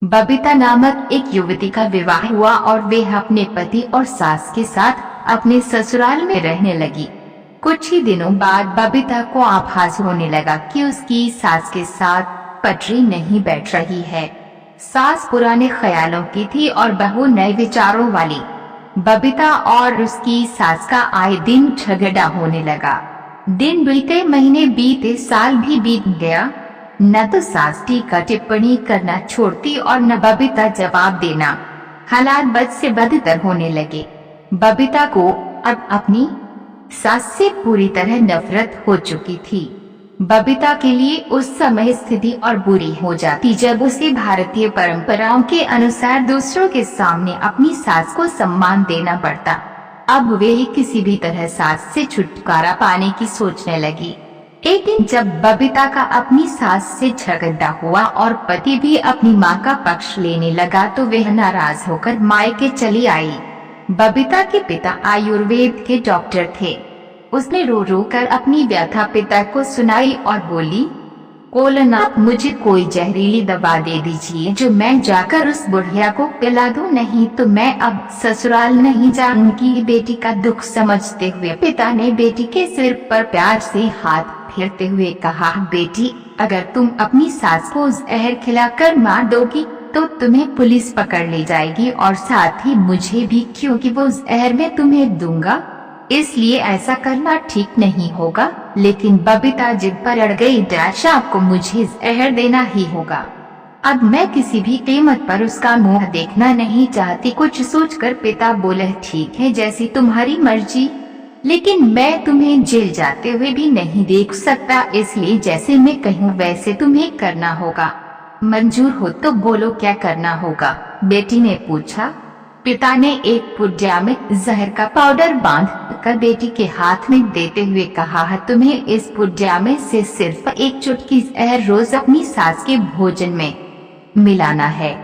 बबीता नामक एक युवती का विवाह हुआ और वे अपने पति और सास के साथ अपने ससुराल में रहने लगी। कुछ ही दिनों बाद बबीता को आभास होने लगा कि उसकी सास के साथ पटरी नहीं बैठ रही है। सास पुराने ख्यालों की थी और बहू नए विचारों वाली। बबीता और उसकी सास का आए दिन झगड़ा होने लगा। दिन बीते, महीने बीते, साल भी बीत गया। न तो सास टीका टिप्पणी करना छोड़ती और न बबीता जवाब देना। हालात बद से बदतर होने लगे। बबीता को अब अपनी सास से पूरी तरह नफरत हो चुकी थी। बबीता के लिए उस समय स्थिति और बुरी हो जाती जब उसे भारतीय परंपराओं के अनुसार दूसरों के सामने अपनी सास को सम्मान देना पड़ता। अब वे किसी भी तरह सास से छुटकारा पाने की सोचने लगी। एक दिन जब बबीता का अपनी सास से झगड़ा हुआ और पति भी अपनी मां का पक्ष लेने लगा तो वह नाराज होकर मायके चली आई। बबीता के पिता आयुर्वेद के डॉक्टर थे। उसने रो रो कर अपनी व्यथा पिता को सुनाई और बोली, कोलनाथ, मुझे कोई जहरीली दवा दे दीजिए जो मैं जाकर उस बुढ़िया को पिला दूं, नहीं तो मैं अब ससुराल नहीं जाऊंगी। बेटी का दुख समझते हुए पिता ने बेटी के सिर पर प्यार से हाथ फेरते हुए कहा, बेटी, अगर तुम अपनी सास को जहर खिलाकर मार दोगी तो तुम्हें पुलिस पकड़ ले जाएगी और साथ ही मुझे भी, क्योंकि वो जहर मैं तुम्हें दूंगा, इसलिए ऐसा करना ठीक नहीं होगा। लेकिन बबीता जिद पर अड़ गई, डैश, आपको मुझे जहर देना ही होगा। अब मैं किसी भी कीमत पर उसका मुंह देखना नहीं चाहती। कुछ सोचकर पिता बोले, ठीक है, जैसी तुम्हारी मर्जी, लेकिन मैं तुम्हें जेल जाते हुए भी नहीं देख सकता, इसलिए जैसे मैं कहूँ वैसे तुम्हें करना होगा। मंजूर हो तो बोलो क्या करना होगा, बेटी ने पूछा। पिता ने एक पुड़िया में जहर का पाउडर बांध कर बेटी के हाथ में देते हुए कहा, तुम्हें इस पुड़िया में से सिर्फ एक चुटकी जहर रोज अपनी सास के भोजन में मिलाना है।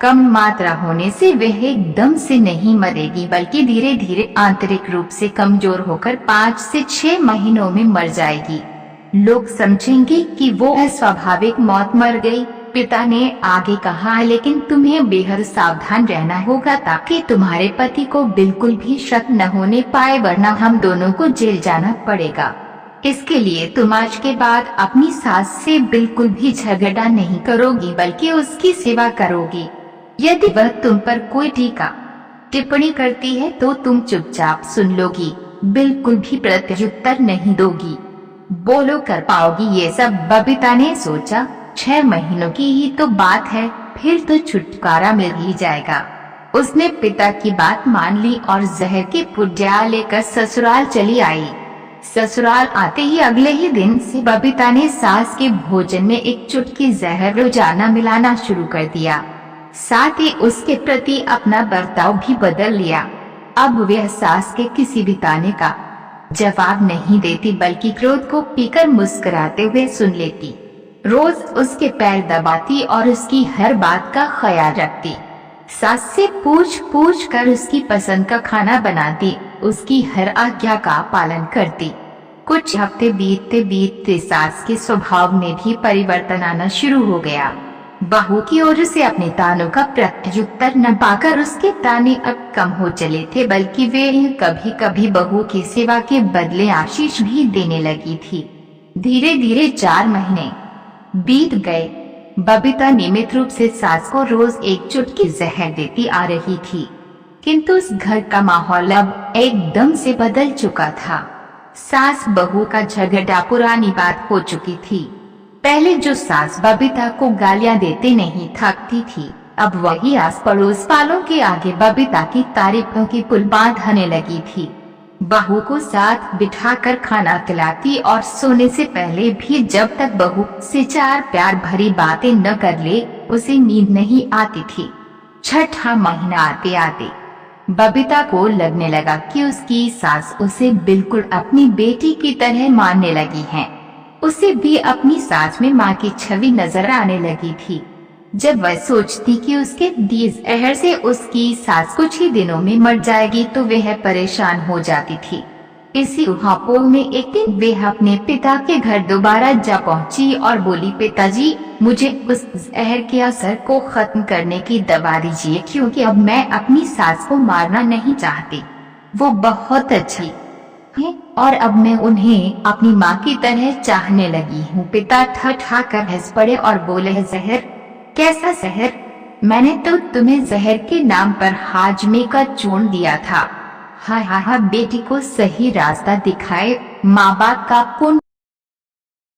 कम मात्रा होने से वह एकदम से नहीं मरेगी, बल्कि धीरे धीरे आंतरिक रूप से कमजोर होकर 5 से 6 महीनों में मर जाएगी। लोग समझेंगे कि वो अस्वाभाविक मौत मर गई। पिता ने आगे कहा, लेकिन तुम्हें बेहद सावधान रहना होगा ताकि तुम्हारे पति को बिल्कुल भी शक न होने पाए, वरना हम दोनों को जेल जाना पड़ेगा। इसके लिए तुम आज के बाद अपनी सास से बिल्कुल भी झगड़ा नहीं करोगी, बल्कि उसकी सेवा करोगी। यदि वह तुम पर कोई टीका टिप्पणी करती है तो तुम चुपचाप सुन लोगी, बिल्कुल भी प्रत्युत्तर नहीं दोगी। बोलो, कर पाओगी ये सब? बबीता ने सोचा, 6 महीनों की ही तो बात है, फिर तो छुटकारा मिल ही जाएगा। उसने पिता की बात मान ली और जहर की पुड़िया लेकर ससुराल चली आई। ससुराल आते ही अगले ही दिन से बबीता ने सास के भोजन में एक चुटकी जहर रोजाना मिलाना शुरू कर दिया। साथ ही उसके प्रति अपना बर्ताव भी बदल लिया। अब वह सास के किसी भी ताने का जवाब नहीं देती, बल्कि क्रोध को पीकर मुस्कुराते हुए सुन लेती। रोज उसके पैर दबाती और उसकी हर बात का ख्याल रखती। सास से पूछ कर उसकी पसंद का खाना बनाती, उसकी हर आज्ञा का पालन करती। कुछ हफ्ते बीतते बीतते सास के स्वभाव में भी परिवर्तन आना शुरू हो गया। बहू की ओर से अपने तानों का प्रत्युत्तर न पाकर उसके ताने अब कम हो चले थे, बल्कि वे कभी कभी बहू की सेवा के बदले आशीष भी देने लगी थी। धीरे धीरे 4 महीने बीत गए। बबीता नियमित रूप से सास को रोज एक चुटकी जहर देती आ रही थी, किंतु उस घर का माहौल अब एकदम से बदल चुका था। सास बहू का झगड़ा पुरानी बात हो चुकी थी। पहले जो सास बबीता को गालियां देते नहीं थकती थी, अब वही आस पड़ोस वालों के आगे बबीता की तारीफों की पुल बांधने लगी थी। बहू को साथ बिठाकर खाना खिलाती और सोने से पहले भी जब तक बहू से 4 प्यार भरी बातें न कर ले, उसे नींद नहीं आती थी। 6ठा महीना आते आते बबीता को लगने लगा कि उसकी सास उसे बिल्कुल अपनी बेटी की तरह मानने लगी है। उसे भी अपनी सास में माँ की छवि नजर आने लगी थी। जब वह सोचती कि उसके दिए जहर से उसकी सास कुछ ही दिनों में मर जाएगी तो वह परेशान हो जाती थी। इसी ऊहापोह में एक दिन वे अपने पिता के घर दोबारा जा पहुंची और बोली, पिताजी मुझे उस जहर के असर को खत्म करने की दवा दीजिए, क्योंकि अब मैं अपनी सास को मारना नहीं चाहती। वो बहुत अच्छी है और अब मैं उन्हें अपनी माँ की तरह चाहने लगी हूँ। पिता ठठा कर हंस पड़े और बोले, जहर? कैसा जहर? मैंने तो तुम्हें जहर के नाम पर हाजमे का चूर्ण दिया था। हाँ हाँ हाँ, बेटी को सही रास्ता दिखाए माँ बाप का पुण्य